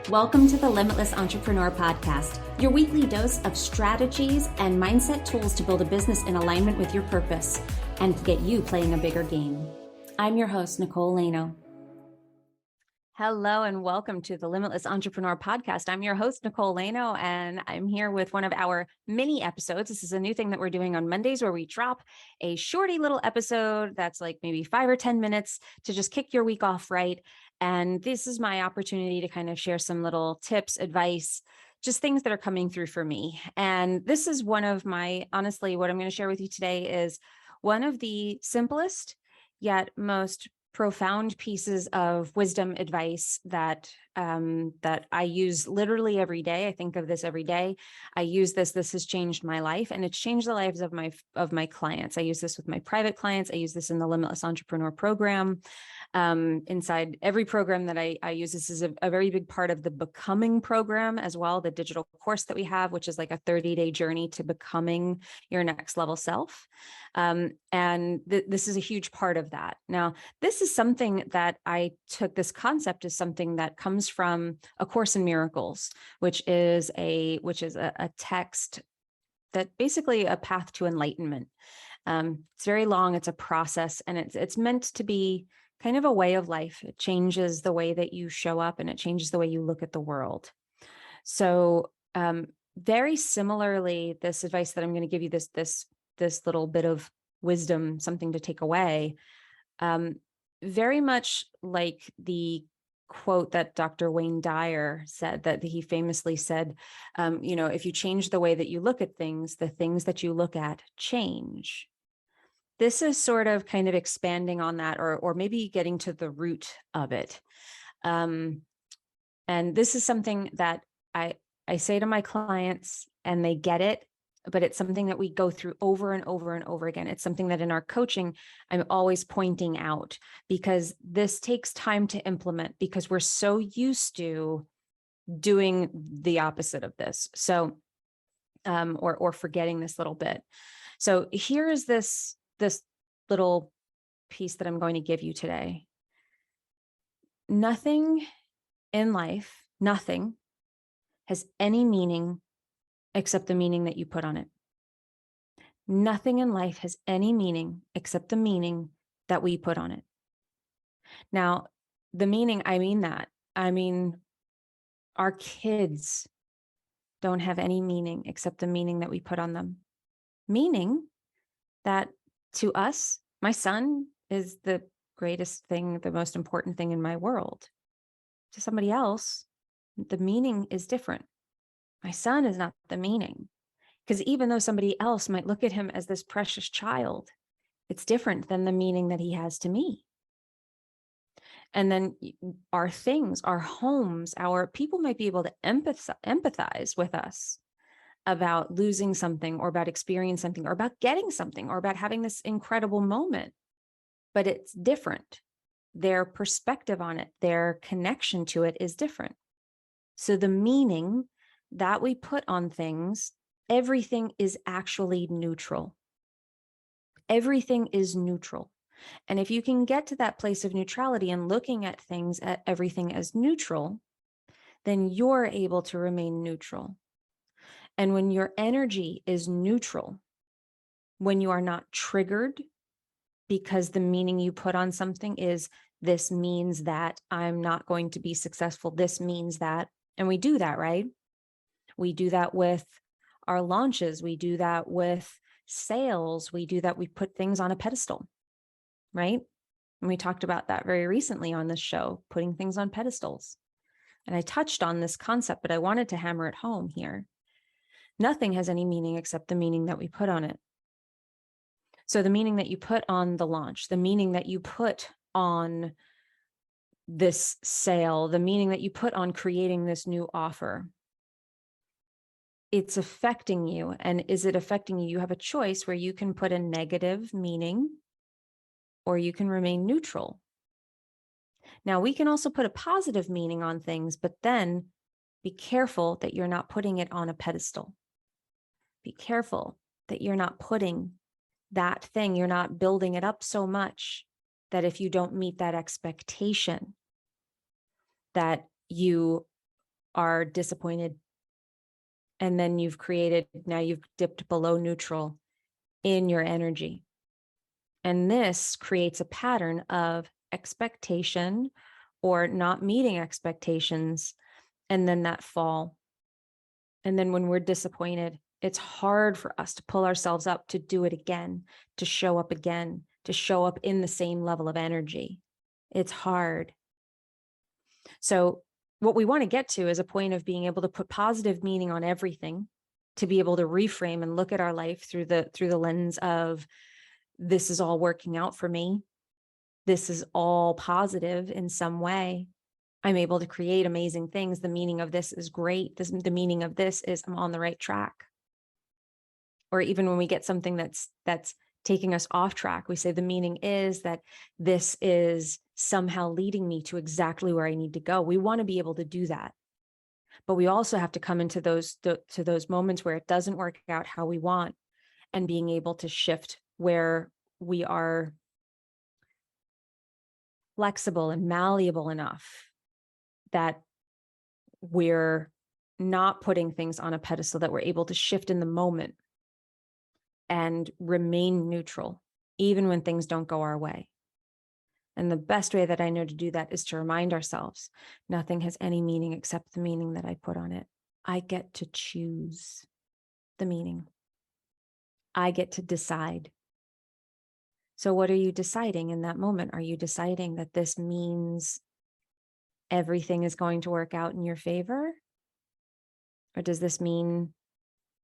Welcome to the Limitless Entrepreneur Podcast, your weekly dose of strategies and mindset tools to build a business in alignment with your purpose and to get you playing a bigger game. I'm your host, Nicole Lano. Hello and welcome to the Limitless Entrepreneur Podcast. I'm your host, Nicole Lano, and I'm here with one of our mini episodes. This is a new thing that we're doing on Mondays where we drop a shorty little episode that's like maybe 5 or 10 minutes to just kick your week off right. And this is my opportunity to kind of share some little tips, advice, just things that are coming through for me. And this is one of my, honestly, what I'm going to share with you today is one of the simplest yet most profound pieces of wisdom advice that I use literally every day. I think of this every day. I use this. This has changed my life, and it's changed the lives of my clients. I use this with my private clients. I use this in the Limitless Entrepreneur program. Inside every program that I use, this is a very big part of the Becoming program as well, the digital course that we have, which is like a 30-day journey to becoming your next level self. This is a huge part of that. Now, this is something that I took. This concept is something that comes from A Course in Miracles, which is a text that basically a path to enlightenment. It's very long. It's a process, and it's meant to be kind of a way of life. It changes the way that you show up, and it changes the way you look at the world. So, very similarly, this advice that I'm going to give you, this little bit of wisdom, something to take away, very much like the quote that Dr. Wayne Dyer said, that he famously said, if you change the way that you look at things, the things that you look at change. This is sort of kind of expanding on that, or maybe getting to the root of it. And this is something that I say to my clients, and they get it, but it's something that we go through over and over and over again. It's something that in our coaching, I'm always pointing out, because this takes time to implement, because we're so used to doing the opposite of this. So, or forgetting this little bit. So here is this little piece that I'm going to give you today. Nothing in life, nothing has any meaning except the meaning that you put on it. Nothing in life has any meaning except the meaning that we put on it. Now, the meaning, I mean, our kids don't have any meaning except the meaning that we put on them. Meaning that to us, my son is the greatest thing, the most important thing in my world. To somebody else, the meaning is different. My son is not the meaning, because even though somebody else might look at him as this precious child, it's different than the meaning that he has to me. And then our things, our homes, our people might be able to empathize with us about losing something, or about experiencing something, or about getting something, or about having this incredible moment. But it's different. Their perspective on it, their connection to it is different. So the meaning that we put on things, everything is actually neutral. Everything is neutral. And if you can get to that place of neutrality and looking at things, at everything as neutral, then you're able to remain neutral. And when your energy is neutral, when you are not triggered because the meaning you put on something is, this means that I'm not going to be successful, this means that, and we do that, right? We do that with our launches. We do that with sales. We do that. We put things on a pedestal, right? And we talked about that very recently on this show, putting things on pedestals. And I touched on this concept, but I wanted to hammer it home here. Nothing has any meaning except the meaning that we put on it. So the meaning that you put on the launch, the meaning that you put on this sale, the meaning that you put on creating this new offer, it's affecting you. And is it affecting you? You have a choice where you can put a negative meaning, or you can remain neutral. Now, we can also put a positive meaning on things, but then be careful that you're not putting it on a pedestal. Be careful that you're not putting that thing, you're not building it up so much that if you don't meet that expectation, that you are disappointed. And then now you've dipped below neutral in your energy. And this creates a pattern of expectation or not meeting expectations, and then that fall. And then when we're disappointed, it's hard for us to pull ourselves up to do it again, to show up again, to show up in the same level of energy. It's hard. So what we want to get to is a point of being able to put positive meaning on everything, to be able to reframe and look at our life through the lens of, this is all working out for me. This is all positive in some way. I'm able to create amazing things. The meaning of this is great. The meaning of this is I'm on the right track. Or even when we get something that's taking us off track, we say the meaning is that this is somehow leading me to exactly where I need to go. We want to be able to do that. But we also have to come into those moments where it doesn't work out how we want, and being able to shift where we are flexible and malleable enough that we're not putting things on a pedestal, that we're able to shift in the moment and remain neutral, even when things don't go our way. And the best way that I know to do that is to remind ourselves, nothing has any meaning except the meaning that I put on it. I get to choose the meaning. I get to decide. So what are you deciding in that moment? Are you deciding that this means everything is going to work out in your favor? Or does this mean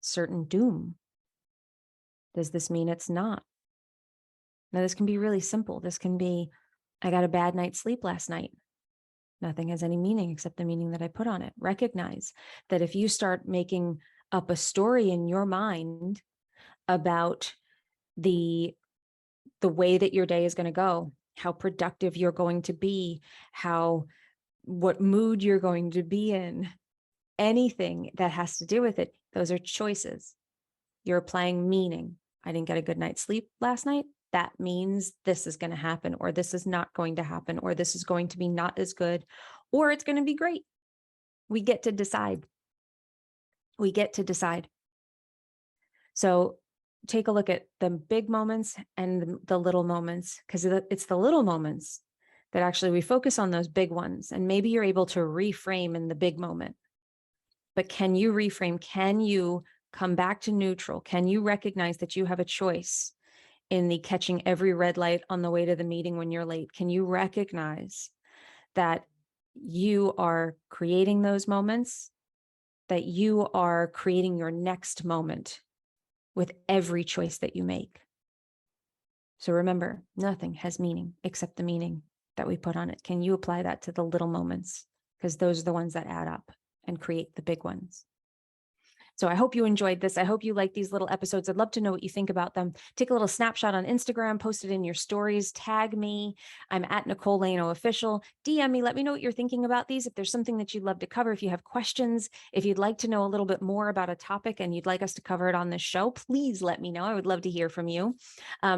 certain doom? Does this mean it's not? Now, this can be really simple. This can be, I got a bad night's sleep last night. Nothing has any meaning except the meaning that I put on it. Recognize that if you start making up a story in your mind about the way that your day is going to go, how productive you're going to be, what mood you're going to be in, anything that has to do with it, those are choices. You're applying meaning. I didn't get a good night's sleep last night. That means this is going to happen, or this is not going to happen, or this is going to be not as good, or it's going to be great. We get to decide. We get to decide. So take a look at the big moments and the little moments, because it's the little moments that actually we focus on, those big ones. And maybe you're able to reframe in the big moment. But can you reframe? Can you come back to neutral? Can you recognize that you have a choice in the catching every red light on the way to the meeting when you're late? Can you recognize that you are creating those moments, that you are creating your next moment with every choice that you make? So remember, nothing has meaning except the meaning that we put on it. Can you apply that to the little moments? Because those are the ones that add up and create the big ones. So I hope you enjoyed this. I hope you like these little episodes. I'd love to know what you think about them. Take a little snapshot on Instagram, post it in your stories, tag me. I'm at Nicole Lano Official. DM me, let me know what you're thinking about these. If there's something that you'd love to cover, if you have questions, if you'd like to know a little bit more about a topic and you'd like us to cover it on this show, please let me know. I would love to hear from you.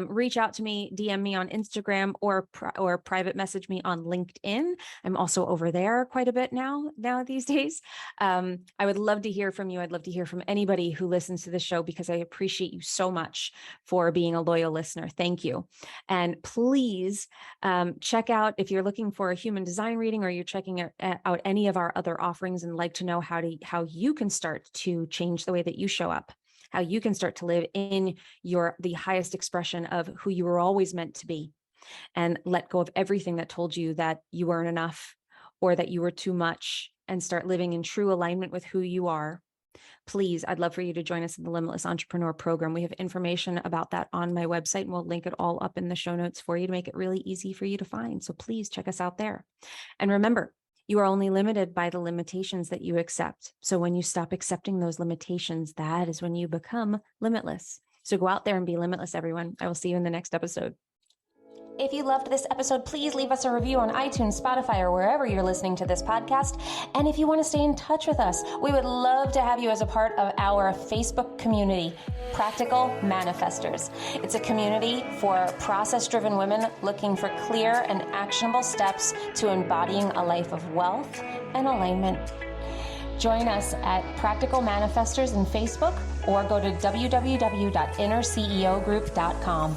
Reach out to me, DM me on Instagram, or private message me on LinkedIn. I'm also over there quite a bit now these days. I would love to hear from you. I'd love to hear from anybody who listens to the show, because I appreciate you so much for being a loyal listener. Thank you. And please check out, if you're looking for a human design reading, or you're checking out any of our other offerings and like to know how you can start to change the way that you show up, how you can start to live in the highest expression of who you were always meant to be, and let go of everything that told you that you weren't enough or that you were too much, and start living in true alignment with who you are. Please, I'd love for you to join us in the Limitless Entrepreneur Program. We have information about that on my website, and we'll link it all up in the show notes for you to make it really easy for you to find. So please check us out there. And remember, you are only limited by the limitations that you accept. So when you stop accepting those limitations, that is when you become limitless. So go out there and be limitless, everyone. I will see you in the next episode. If you loved this episode, please leave us a review on iTunes, Spotify, or wherever you're listening to this podcast. And if you want to stay in touch with us, we would love to have you as a part of our Facebook community, Practical Manifestors. It's a community for process-driven women looking for clear and actionable steps to embodying a life of wealth and alignment. Join us at Practical Manifestors in Facebook or go to www.innerceogroup.com.